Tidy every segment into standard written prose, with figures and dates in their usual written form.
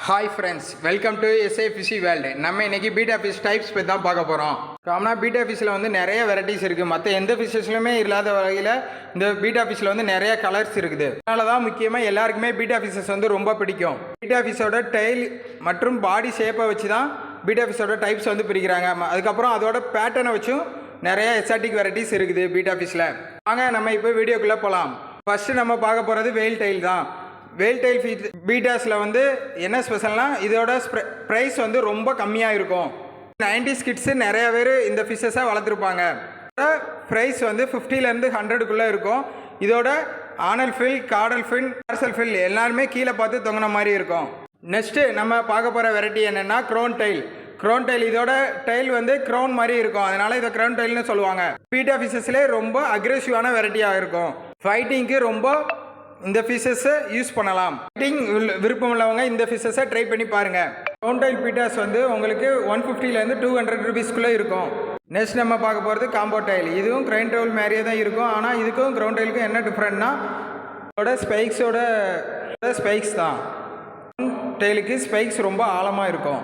Hi friends, welcome to SA fishy world. நம்ம இன்றைக்கி beta fish types பற்றி தான் பார்க்க போகிறோம். காமனாக பீட்டா ஃபிஷ்ஷில் வந்து நிறைய வெரைட்டிஸ் இருக்குது. மற்ற எந்த ஃபிஷ்ஷஸ்லையுமே இல்லாத வகையில் இந்த பீட்டா ஃபிஷ்ஷில் வந்து நிறைய கலர்ஸ் இருக்குது. அதனால தான் முக்கியமாக எல்லாருக்குமே பீட்டா ஃபிஷ்ஷஸ் வந்து ரொம்ப பிடிக்கும். பீட்டா ஃபிஷ்ஷோட டெய்ல் மற்றும் பாடி ஷேப்பை வச்சு தான் பீட்டா ஃபிஷ்ஷோட டைப்ஸ் வந்து பிரிக்கிறாங்க. அதுக்கப்புறம் அதோட பேட்டர்னை வச்சும் நிறைய எக்ஸாட்டிக் வெரைட்டிஸ் இருக்குது பீட்டா ஃபிஷ்ஷில். வாங்க நம்ம இப்போ வீடியோக்குள்ளே போகலாம். ஃபஸ்ட்டு நம்ம பார்க்க போகிறது வெயில் டைல் தான். வேல் டைல் பீட்டாஸில் வந்து என்ன ஸ்பெஷல்னால் இதோட ப்ரைஸ் வந்து ரொம்ப கம்மியாக இருக்கும். 90s கிட்ஸு நிறையா பேர் இந்த ஃபிஷ்ஷஸை வளர்த்துருப்பாங்க. ப்ரைஸ் வந்து 50லேருந்து 100க்குள்ளே இருக்கும். இதோட ஆனல் ஃபில், காடல் ஃபின், பார்சல் ஃபில் எல்லாருமே கீழே பார்த்து தொங்கின மாதிரி இருக்கும். நெக்ஸ்ட்டு நம்ம பார்க்க போகிற வெரைட்டி என்னென்னா க்ரோன் டைல். க்ரோன் டைல் இதோட டைல் வந்து க்ரௌன் மாதிரி இருக்கும், அதனால் இதை க்ரௌன் டைல்னு சொல்லுவாங்க. பீட்டா ஃபிஷ்ஷஸ்லேயே ரொம்ப அக்ரெசிவான வெரைட்டியாக இருக்கும். ஃபைட்டிங்க்கு ரொம்ப இந்த ஃபிஷ்ஷஸை யூஸ் பண்ணலாம். ஃபைட்டிங் விருப்பம் உள்ளவங்க இந்த ஃபிஷ்ஷஸை ட்ரை பண்ணி பாருங்கள். க்ரௌன் டைல் பீட்டாஸ் வந்து உங்களுக்கு 150லேருந்து 200 ரூபீஸ்க்குள்ளே இருக்கும். நெக்ஸ்ட் நம்ம பார்க்க போகிறது காம்போ டைல். இதுவும் க்ரைன் டைல் மாதிரியே தான் இருக்கும். ஆனால் இதுக்கும் க்ரௌன் டைலுக்கும் என்ன டிஃப்ரெண்ட்னா இதோட ஸ்பைக்ஸ் தான். டைலுக்கு ஸ்பைக்ஸ் ரொம்ப ஆழமாக இருக்கும்.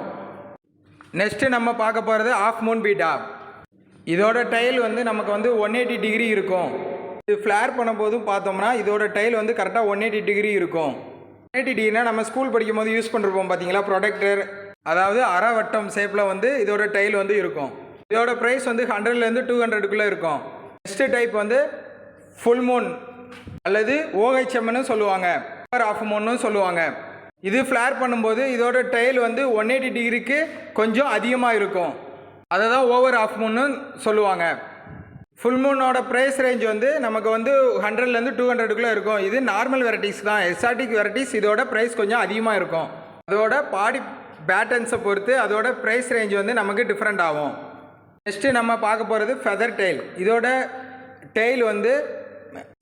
நெக்ஸ்ட்டு நம்ம பார்க்க போகிறது ஆஃப் மூன் பீட்டா. இதோட டைல் வந்து நமக்கு வந்து 180 டிகிரி இருக்கும். இது ஃப்ளேர் பண்ணும்போதும் பார்த்தோம்னா இதோட டைல் வந்து கரெக்டாக 180 டிகிரி இருக்கும். 180 டிகிரினா நம்ம ஸ்கூல் படிக்கும் போது யூஸ் பண்ணிருப்போம் பார்த்தீங்களா, ப்ரொடெக்டர், அதாவது அரைவட்டம் ஷேப்பில் வந்து இதோட டைல் வந்து இருக்கும். இதோட ப்ரைஸ் வந்து 100லேருந்து 200க்குள்ளே இருக்கும். நெக்ஸ்ட் டைப் வந்து ஃபுல் மூன் அல்லது OHMன்னு சொல்லுவாங்க, ஆஃப் மூன்னு சொல்லுவாங்க. இது ஃப்ளேர் பண்ணும்போது இதோட டைல் வந்து 180 டிகிரிக்கு கொஞ்சம் அதிகமாக இருக்கும். அதை தான் ஓவர் ஆஃப் மூன்னு சொல்லுவாங்க. ஃபுல் மூனோட ப்ரைஸ் ரேஞ்ச் வந்து நமக்கு வந்து 100லேருந்து 200க்குள்ளே இருக்கும். இது நார்மல் வெரைட்டிஸ் தான். எக்ஸாட்டிக் வெரைட்டிஸ் இதோட ப்ரைஸ் கொஞ்சம் அதிகமாக இருக்கும். அதோட பாடி பேட்டர்ன்ஸை பொறுத்து அதோட ப்ரைஸ் ரேஞ்ச் வந்து நமக்கு டிஃப்ரெண்ட் ஆகும். நெக்ஸ்ட்டு நம்ம பார்க்க போகிறது ஃபெதர் டெயில். இதோட டெயில் வந்து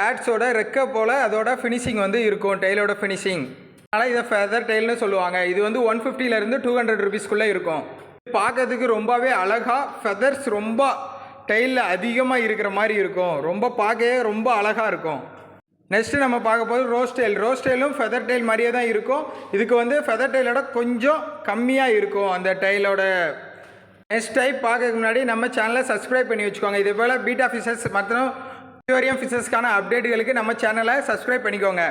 பேட்ஸோட ரெக்கை போல் அதோட ஃபினிஷிங் வந்து இருக்கும், டெய்லோட ஃபினிஷிங். அதனால் இதை ஃபெதர் டெயில்னு சொல்லுவாங்க. இது வந்து 150லேருந்து 200 ரூபீஸ்க்குள்ளே இருக்கும். பார்க்கறதுக்கு ரொம்பவே அழகாக ஃபெதர்ஸ் ரொம்ப டெயிலில் அதிகமாக இருக்கிற மாதிரி இருக்கும். ரொம்ப பார்க்கவே ரொம்ப அழகாக இருக்கும். நெக்ஸ்ட்டு நம்ம பார்க்க போது ரோஸ் டெயில். ரோஸ் டெயிலும் ஃபெதர் டெயில் மாதிரியே தான் இருக்கும். இதுக்கு வந்து ஃபெதர் டெயிலோட கொஞ்சம் கம்மியாக இருக்கும் அந்த டெயிலோட. நெக்ஸ்ட் டைப் பார்க்கறதுக்கு முன்னாடி நம்ம சேனலை சப்ஸ்கிரைப் பண்ணி வச்சுக்கோங்க. இதே போல் பீட்டா ஃபிஷஸ் மற்றும் அக்வேரியம் ஃபிஷஸ்க்கான அப்டேட்டுகளுக்கு நம்ம சேனலை சப்ஸ்கிரைப் பண்ணிக்கோங்க.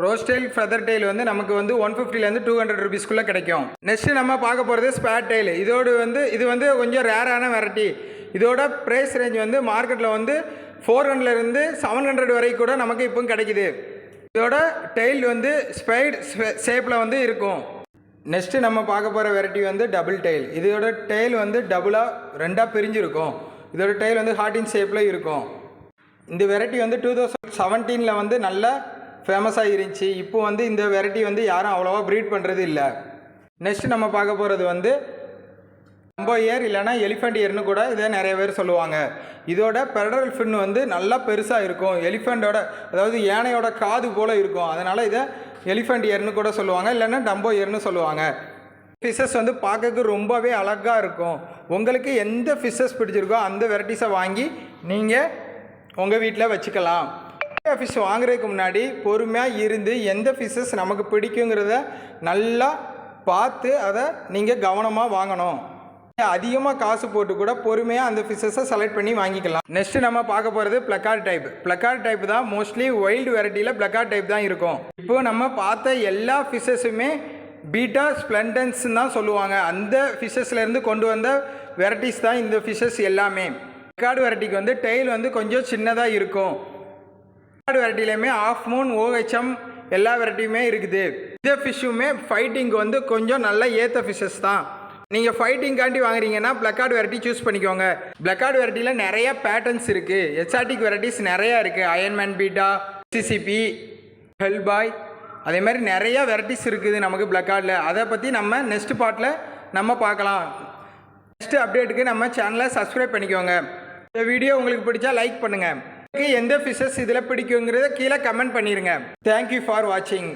ரோஸ் டெயில், ஃபெதர் டெயில் வந்து நமக்கு வந்து 150லேருந்து 200 ரூபீஸ்க்குள்ளே கிடைக்கும். நெக்ஸ்ட்டு நம்ம பார்க்க போகிறது ஸ்பேர் டெயில். இது வந்து கொஞ்சம் ரேரான வெரைட்டி. இதோட ப்ரைஸ் ரேஞ்ச் வந்து மார்க்கெட்டில் வந்து 400லேருந்து 700 வரைக்கும் கூட நமக்கு இப்போ கிடைக்குது. இதோட டெயில் வந்து ஸ்பைட் ஷேப்பில் வந்து இருக்கும். நெக்ஸ்ட்டு நம்ம பார்க்க போகிற வெரைட்டி வந்து டபுள் டெயில். இதோட டெயில் வந்து ரெண்டாக பிரிஞ்சிருக்கும். இதோட டெயில் வந்து ஹார்டின் ஷேப்பில் இருக்கும். இந்த வெரைட்டி வந்து 2017 வந்து நல்ல ஃபேமஸாக இருந்துச்சு. இப்போ வந்து இந்த வெரைட்டி வந்து யாரும் அவ்வளோவா ப்ரீட் பண்ணுறது இல்லை. நெக்ஸ்ட் நம்ம பார்க்க போகிறது வந்து டம்போ இயர் இல்லைனா எலிஃபெண்ட் இயர்னு கூட இதை நிறைய பேர் சொல்லுவாங்க. இதோட பெடரல் ஃபின் வந்து நல்லா பெருசாக இருக்கும். எலிஃபெண்ட்டோட, அதாவது யானையோட காது போல் இருக்கும். அதனால் இதை எலிஃபெண்ட் இயர்னு கூட சொல்லுவாங்க, இல்லைன்னா டம்போ இயர்னு சொல்லுவாங்க. ஃபிஷ்ஷஸ் வந்து பார்க்கறதுக்கு ரொம்பவே அழகாக இருக்கும். உங்களுக்கு எந்த ஃபிஷ்ஷஸ் பிடிச்சிருக்கோ அந்த வெரைட்டிஸை வாங்கி நீங்கள் உங்கள் வீட்டில் வச்சுக்கலாம். ஃபிஷ் வாங்குறதுக்கு முன்னாடி பொறுமையாக இருந்து எந்த ஃபிஷ்ஷஸ் நமக்கு பிடிக்குங்கிறத நல்லா பார்த்து அதை நீங்கள் கவனமாக வாங்கணும். அதிகமாக காசு போட்டு கூட பொறுமையாக அந்த ஃபிஷ்ஷஸை செலக்ட் பண்ணி வாங்கிக்கலாம். நெக்ஸ்ட்டு நம்ம பார்க்க போகிறது பிளக்கார்ட் டைப். பிளக்கார்ட் டைப் தான் மோஸ்ட்லி வைல்டு வெரைட்டியில் பிளக்கார்ட் டைப் தான் இருக்கும். இப்போ நம்ம பார்த்த எல்லா ஃபிஷ்ஷஸுமே பீட்டா ஸ்ப்ளெண்டன்ஸ் தான் சொல்லுவாங்க. அந்த ஃபிஷ்ஷஸ்லேருந்து கொண்டு வந்த வெரைட்டிஸ் தான் இந்த ஃபிஷ்ஷஸ் எல்லாமே. பிளக்கார்ட் வெரைட்டிக்கு வந்து டெயில் வந்து கொஞ்சம் சின்னதாக இருக்கும். வெரைட்டிலையுமே ஆஃப் மூன், OHM எல்லா வெரைட்டியுமே இருக்குது. இந்த ஃபிஷ்ஷுமே ஃபைட்டிங்க்கு வந்து கொஞ்சம் நல்ல ஏற்ற ஃபிஷ்ஷஸ் தான். நீங்கள் ஃபைட்டிங்காண்டி வாங்குறீங்கன்னா பிளக்கார்ட் வெரைட்டி சூஸ் பண்ணிக்கோங்க. பிளக்கார்ட் வெரைட்டியில் நிறையா பேட்டர்ன்ஸ் இருக்குது. எக்ஸாட்டிக் வெரைட்டிஸ் நிறையா இருக்குது. அயன்மேன் பீட்டா, CCP, ஹெல்பாய், அதே மாதிரி நிறையா வெரைட்டிஸ் இருக்குது நமக்கு பிளக்கார்டில். அதை பற்றி நம்ம நெக்ஸ்ட் பார்ட்டில் நம்ம பார்க்கலாம். நெக்ஸ்ட் அப்டேட்டுக்கு நம்ம சேனலை சப்ஸ்கிரைப் பண்ணிக்கோங்க. இந்த வீடியோ உங்களுக்கு பிடிச்சா லைக் பண்ணுங்கள். எந்த ஃபிஷ்ஷஸ் இதில் பிடிக்குங்கிறத கீழே கமெண்ட் பண்ணிடுங்க. தேங்க்யூ ஃபார் வாட்சிங்.